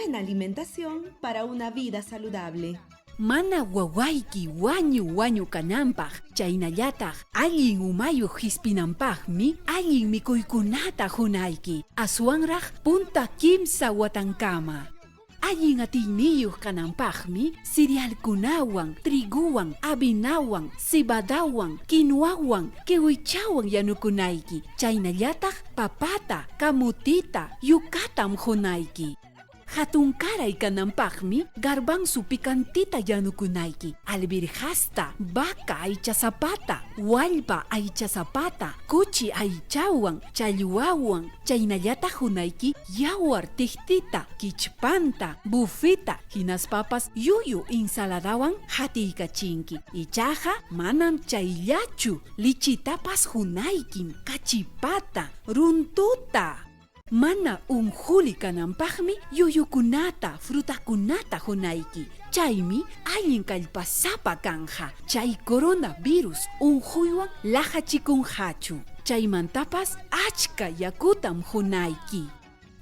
buena alimentación para una vida saludable. Mana wawayki wañu kanampaq, chaynallataq allin umayuq hispinampaqmi allin mikuykunata hunayki, aswanraq punta kimsa watankama. Allin atiyniyuq kananpaqmi cerealkunawan, triguwan, avinawan, cebadawan, quinoawan, kiwichawan yanukunayki. Chaynallataq papata, kamutita, yukatam hunayki. Hatunkaray kananpaqmi garbanzo picantita yanukunayki, alverjasta, vaca aychasapata, wallpa aychasapata, kuchi aychawan, challwawan, chaynallataq hunayki yawar tiqtita, kichpanta, bufita, hinaspapas yuyu ensaladawan hatiykachinki. Ichaqa manam chayllachu, lichitapas hunaykim, kachipata, runtuta. Mana unjuli kananpaqmi yuyukunata, frutakunata hunayki. Chaymi allin kallpasapa kanja. Chay coronavirus unjuywan lajachikunjachu. Chaymantapas achka yakutam hunayki.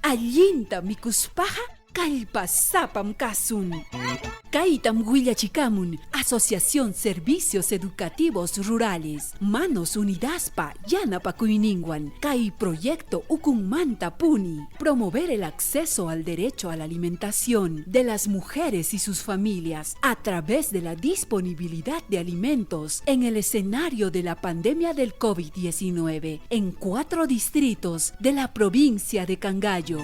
Allinta mikuspaqa kallpasapam kasun. Kaytam willachikamun Asociación Servicios Educativos Rurales Manos Unidaspa yanapakuyninwan kay proyecto ukunmanta puni promover el acceso al derecho a la alimentación de las mujeres y sus familias a través de la disponibilidad de alimentos en el escenario de la pandemia del COVID-19 en 4 distritos de la provincia de Cangallo.